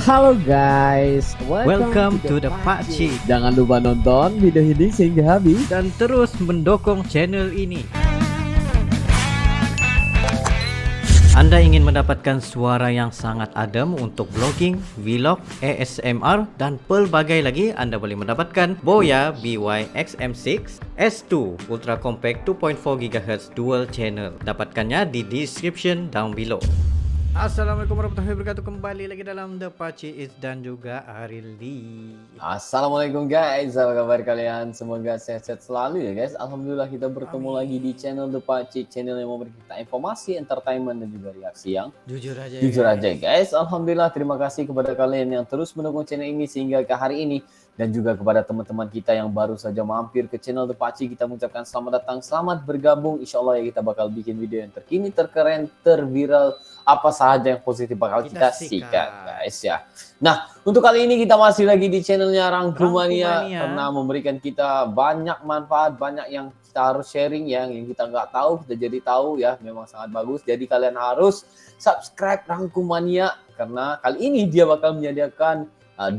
Halo guys, Welcome to the Pakcik. Jangan lupa nonton video ini sehingga habis Dan terus mendukung channel ini. Anda ingin mendapatkan suara yang sangat adem untuk vlogging, vlog, ASMR dan pelbagai lagi. Anda boleh mendapatkan Boya BY-XM6 S2 Ultra Compact 2.4 GHz Dual Channel. Dapatkannya di description down below. Assalamualaikum warahmatullahi wabarakatuh. Kembali lagi dalam The Pakcik dan juga Arili. Assalamualaikum guys, apa kabar kalian? Semoga sehat-sehat selalu ya guys. Alhamdulillah kita bertemu lagi di channel The Pakcik, channel yang memberi kita informasi, entertainment dan juga reaksi yang Jujur aja guys. Alhamdulillah, terima kasih kepada kalian yang terus mendukung channel ini sehingga ke hari ini. Dan juga kepada teman-teman kita yang baru saja mampir ke channel The Pakcik, kita mengucapkan selamat datang, selamat bergabung. Insya Allah ya kita bakal bikin video yang terkini, terkeren, terviral, apa saja yang positif bakal kita sikat guys ya. Nah, untuk kali ini kita masih lagi di channelnya Rangkumania karena memberikan kita banyak manfaat, banyak yang kita harus sharing ya, yang kita nggak tahu kita jadi tahu ya, memang sangat bagus. Jadi kalian harus subscribe Rangkumania karena kali ini dia bakal menyediakan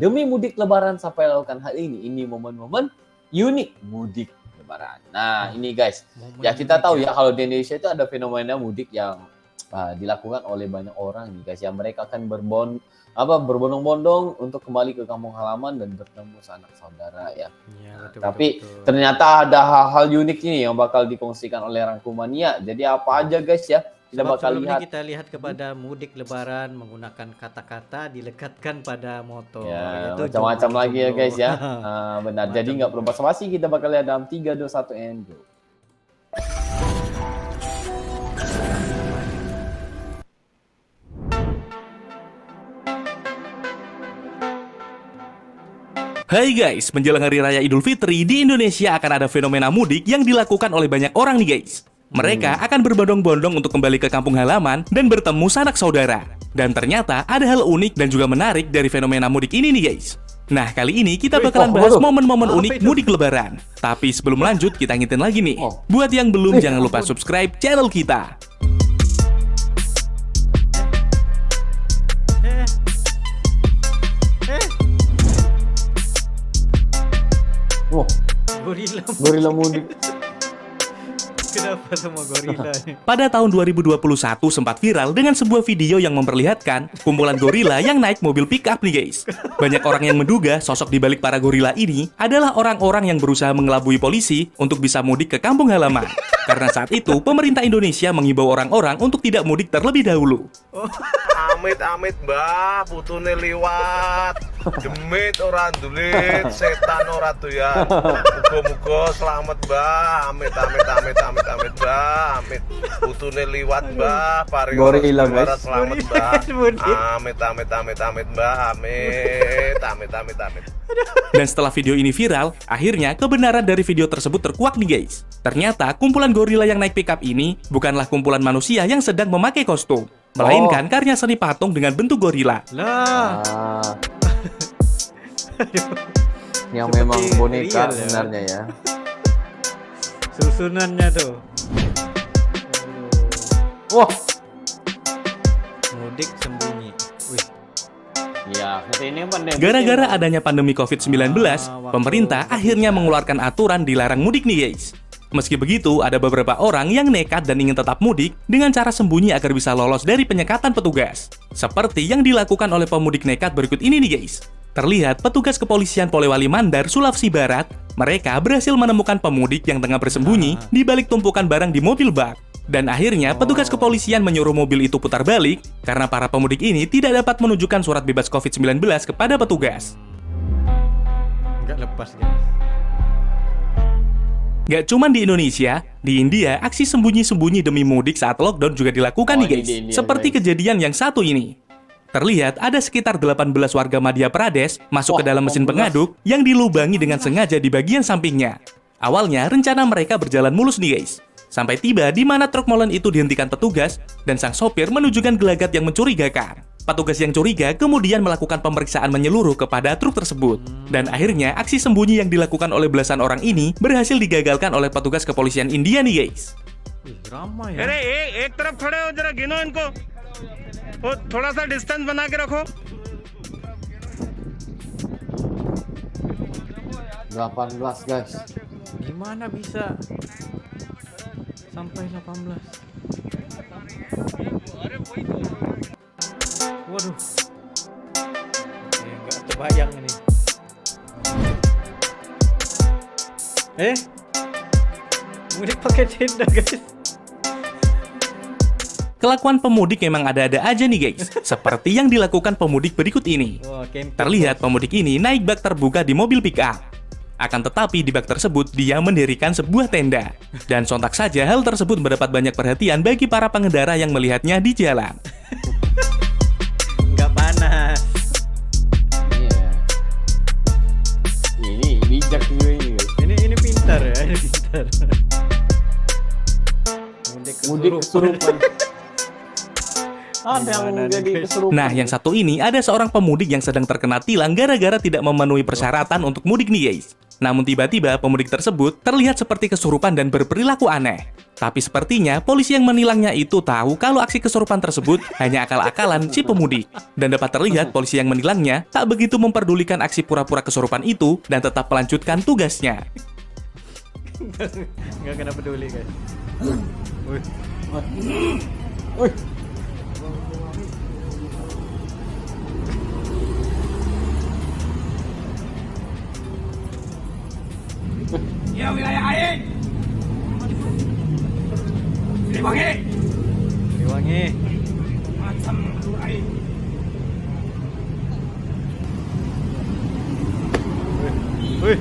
demi mudik lebaran sampai lakukan hal ini. Ini momen-momen unik mudik lebaran. Nah, ini guys, ya kita tahu ya kalau di Indonesia itu ada fenomena mudik yang dilakukan oleh banyak orang nih guys. Ya, mereka akan berbondong-bondong untuk kembali ke kampung halaman dan bertemu sanak saudara ya. Tapi ternyata ada hal-hal unik ini yang bakal dikongsikan oleh Rangkumania. Jadi apa aja guys ya? Kita lihat kepada mudik lebaran menggunakan kata-kata dilekatkan pada motor. Ya, macam-macam lagi ya guys ya. Benar. Jadi nggak perlu basa-basi, kita bakal lihat dalam 3, 2, 1 and go. Hai guys, menjelang Hari Raya Idul Fitri di Indonesia akan ada fenomena mudik yang dilakukan oleh banyak orang nih guys. Mereka akan berbondong-bondong untuk kembali ke kampung halaman dan bertemu sanak saudara. Dan ternyata ada hal unik dan juga menarik dari fenomena mudik ini nih guys. Nah, kali ini kita bakalan bahas momen-momen unik mudik lebaran. Tapi sebelum lanjut, kita ngingetin lagi nih. Buat yang belum, jangan lupa subscribe channel kita. Gorila mudik. Kenapa semua gorila nih? Pada tahun 2021 sempat viral dengan sebuah video yang memperlihatkan kumpulan gorila yang naik mobil pick up nih guys. Banyak orang yang menduga sosok di balik para gorila ini adalah orang-orang yang berusaha mengelabui polisi untuk bisa mudik ke kampung halaman. Karena saat itu pemerintah Indonesia mengimbau orang-orang untuk tidak mudik terlebih dahulu. Amit-amit mbah, putune liwat. Demit ora ndulit, setan ora doyan. Muga-muga selamat mbah. Amit-amit mbah, amit. Putune liwat mbah, paring gorila guys. Selamat mbah. Amit mbah, amit. Dan setelah video ini viral, akhirnya kebenaran dari video tersebut terkuak nih guys. Ternyata kumpulan gorila yang naik pickup ini bukanlah kumpulan manusia yang sedang memakai kostum, melainkan karya seni patung dengan bentuk gorila. Yang memang boneka sebenarnya ya. Susunannya tuh. Wah, Mudik sembunyi. Wih. ya, ini pandemi. Gara-gara adanya pandemi COVID-19, pemerintah akhirnya mengeluarkan aturan dilarang mudik nih guys. Meski begitu, ada beberapa orang yang nekat dan ingin tetap mudik dengan cara sembunyi agar bisa lolos dari penyekatan petugas. Seperti yang dilakukan oleh pemudik nekat berikut ini nih guys. Terlihat petugas kepolisian Polewali Mandar, Sulawesi Barat, mereka berhasil menemukan pemudik yang tengah bersembunyi di balik tumpukan barang di mobil bak. Dan akhirnya petugas kepolisian menyuruh mobil itu putar balik karena para pemudik ini tidak dapat menunjukkan surat bebas COVID-19 kepada petugas. Nggak lepas guys. Gak cuma di Indonesia, di India aksi sembunyi-sembunyi demi mudik saat lockdown juga dilakukan nih guys. Seperti kejadian yang satu ini. Terlihat ada sekitar 18 warga Madhya Pradesh masuk ke dalam mesin pengaduk yang dilubangi dengan sengaja di bagian sampingnya. Awalnya rencana mereka berjalan mulus nih guys. Sampai tiba di mana truk molen itu dihentikan petugas dan sang sopir menunjukkan gelagat yang mencurigakan. Petugas yang curiga kemudian melakukan pemeriksaan menyeluruh kepada truk tersebut. Dan akhirnya aksi sembunyi yang dilakukan oleh belasan orang ini berhasil digagalkan oleh petugas kepolisian India nih guys. Ramai ya. अरे एक तरफ खड़े हो जरा गिनो इनको थोड़ा सा डिस्टेंस बना के रखो 18 guys. Gimana bisa sampai 18? Waduh. Nggak terbayang ini. Mudik pakai tenda guys. Kelakuan pemudik memang ada-ada aja nih guys, seperti yang dilakukan pemudik berikut ini. Wah, camping, Terlihat bos. pemudik ini naik bak terbuka di mobil pick-up. Akan tetapi di bak tersebut dia mendirikan sebuah tenda. Dan sontak saja hal tersebut mendapat banyak perhatian bagi para pengendara yang melihatnya di jalan. Nggak panas. Iya. Ini bijak juga ini guys. Ini pintar ya, ini pintar. Mudik kesurupan. Ada yang Gimana nih, jadi guys? kesurupan. Nah, yang satu ini ada seorang pemudik yang sedang terkena tilang gara-gara tidak memenuhi persyaratan untuk mudik nih guys. Namun tiba-tiba pemudik tersebut terlihat seperti kesurupan dan berperilaku aneh. Tapi sepertinya polisi yang menilangnya itu tahu kalau aksi kesurupan tersebut hanya akal-akalan si pemudik. Dan dapat terlihat polisi yang menilangnya tak begitu memperdulikan aksi pura-pura kesurupan itu dan tetap melanjutkan tugasnya. Nggak kena peduli guys. Wih. Wih. Ya wilayah aing. Siliwangi. Siliwangi. Macam aing. Wih.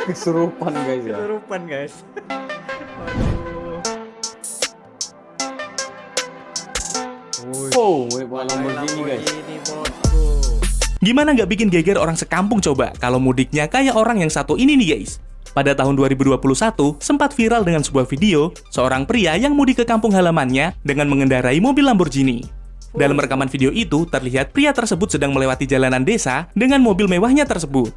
Kesurupan guys ya. Kesurupan guys. Oh, mudik pakai Lamborghini guys. Lamborghini, bosku. Gimana nggak bikin geger orang sekampung coba kalau mudiknya kayak orang yang satu ini nih guys. Pada tahun 2021, sempat viral dengan sebuah video seorang pria yang mudik ke kampung halamannya dengan mengendarai mobil Lamborghini. Dalam rekaman video itu, terlihat pria tersebut sedang melewati jalanan desa dengan mobil mewahnya tersebut.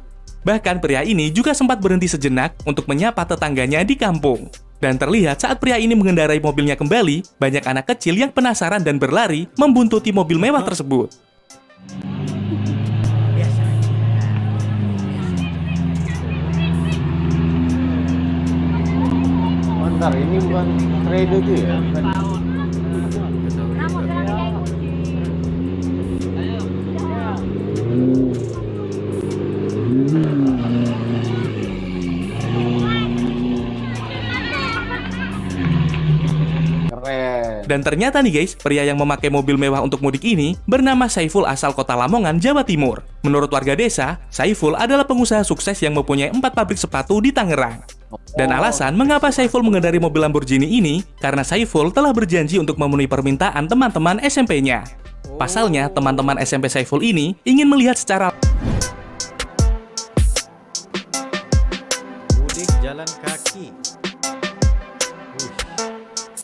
Bahkan pria ini juga sempat berhenti sejenak untuk menyapa tetangganya di kampung. Dan terlihat saat pria ini mengendarai mobilnya kembali, banyak anak kecil yang penasaran dan berlari membuntuti mobil mewah tersebut. Bentar, ini bukan trade itu ya? Keren. Dan ternyata nih guys, pria yang memakai mobil mewah untuk mudik ini bernama Saiful asal kota Lamongan, Jawa Timur. Menurut warga desa, Saiful adalah pengusaha sukses yang mempunyai 4 pabrik sepatu di Tangerang. Dan alasan mengapa Saiful mengendarai mobil Lamborghini ini, karena Saiful telah berjanji untuk memenuhi permintaan teman-teman SMP-nya. Pasalnya, teman-teman SMP Saiful ini ingin melihat secara Mudik jalan kaki.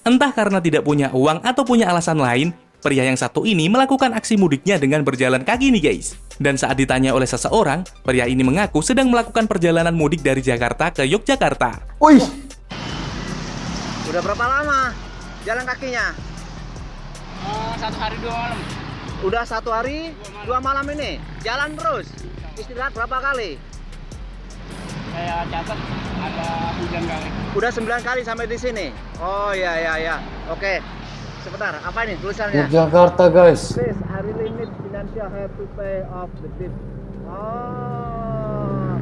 entah karena tidak punya uang atau punya alasan lain, pria yang satu ini melakukan aksi mudiknya dengan berjalan kaki nih guys. Dan saat ditanya oleh seseorang, pria ini mengaku sedang melakukan perjalanan mudik dari Jakarta ke Yogyakarta. Wih, Udah berapa lama jalan kakinya? 1 hari 2 malam. Udah 1 hari 2 malam ini jalan terus. Istirahat berapa kali? Saya catat ada hujan kali. Udah 9 kali sampai di sini. Oh ya ya ya. Oke. Sebentar, apa ini tulisannya? Jakarta guys. Please, hari limit financial have to pay off the debt. Oh.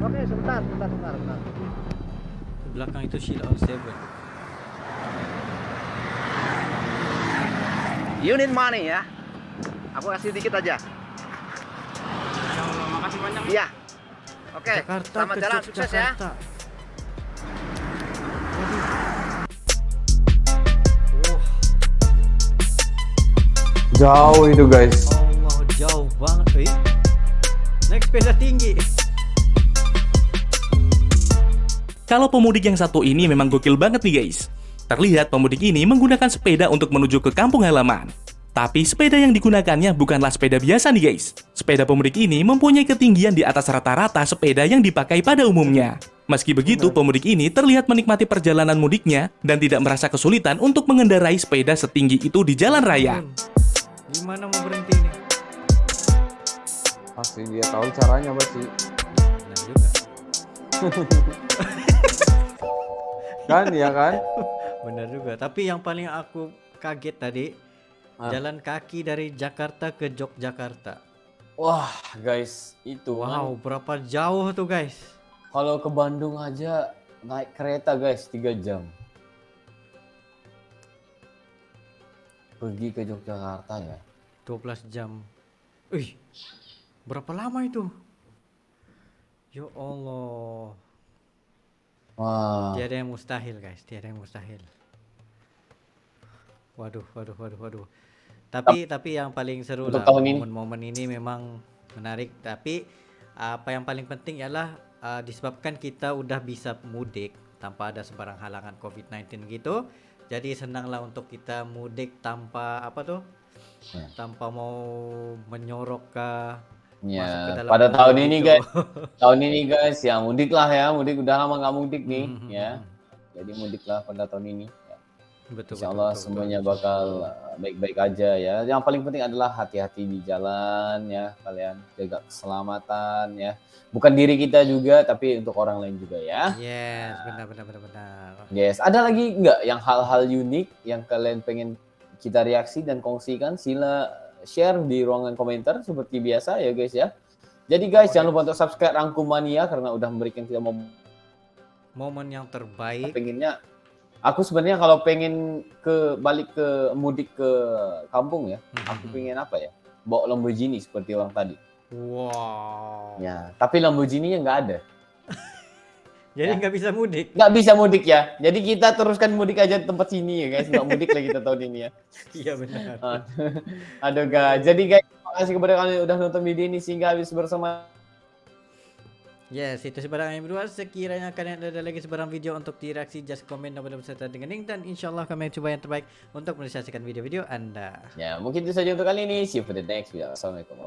Oke, sebentar. Di belakang itu Sheila on 7. You need money ya. Aku kasih dikit aja. Ya Allah, makasih banyak. Iya. Oke, Jakarta selamat ke jalan, sukses ya. Yogyakarta. Jauh itu guys. Allah, jauh banget. Naik sepeda tinggi. Kalau pemudik yang satu ini memang gokil banget nih guys. Terlihat pemudik ini menggunakan sepeda untuk menuju ke kampung halaman. Tapi sepeda yang digunakannya bukanlah sepeda biasa nih guys. Sepeda pemudik ini mempunyai ketinggian di atas rata-rata sepeda yang dipakai pada umumnya. Meski begitu, pemudik ini terlihat menikmati perjalanan mudiknya dan tidak merasa kesulitan untuk mengendarai sepeda setinggi itu di jalan raya. Gimana mau berhenti nih? Pasti dia tahu caranya pasti. Benar juga. Kan ya kan? Benar juga. Tapi yang paling aku kaget tadi, jalan kaki dari Jakarta ke Yogyakarta. Wah, guys, itu Wow, berapa jauh tuh guys? kalau ke Bandung aja naik kereta guys 3 jam. Pergi ke Yogyakarta ya. 12 jam. Wih, berapa lama itu? Ya Allah. Wah. Tiada yang mustahil guys, tiada yang mustahil. Waduh. Tapi yang paling seru Untuk lah tahun ini. momen-momen ini memang menarik. Tapi apa yang paling penting ialah disebabkan kita udah bisa mudik tanpa ada sebarang halangan COVID-19 gitu. Jadi senanglah untuk kita mudik tanpa apa tuh? Ya. Tanpa mau menyorok ke masuk ke Ya, dalam pada mudik tahun ini gitu. guys, ya mudik lah ya, mudik udah lama nggak mudik nih, ya. Jadi mudik lah pada tahun ini. Ya. Betul, Insya Allah betul. semuanya bakal baik-baik aja ya. Yang paling penting adalah hati-hati di jalan ya, kalian jaga keselamatan ya. Bukan diri kita juga, tapi untuk orang lain juga ya. Yes, benar. Yes, ada lagi nggak yang hal-hal unik yang kalian pengen kita reaksi dan kongsikan? Sila share di ruangan komentar seperti biasa ya guys ya. Jadi guys, jangan lupa untuk subscribe Rangkumania karena udah memberikan kita Momen yang terbaik. pengennya. Aku sebenarnya kalau pengen balik ke mudik ke kampung ya, aku pengen apa ya? Bawa Lamborghini seperti orang tadi. Wow. Ya, tapi Lamborghini-nya nggak ada. Jadi nggak bisa mudik. Nggak bisa mudik ya. Jadi kita teruskan mudik aja di tempat sini ya guys. Nggak mudik lah kita tahun ini ya. Iya benar. Aduh guys. Jadi guys, terima kasih kepada kalian yang udah nonton video ini sehingga habis bersama. Yes, itu sebarang yang berdua. Sekiranya kalian ada lagi sebarang video untuk direaksi, just komen dan serta dengan link, dan insyaallah kami coba yang terbaik untuk merealisasikan video-video Anda. Ya, mungkin itu saja untuk kali ini. See you for the next video. Assalamualaikum.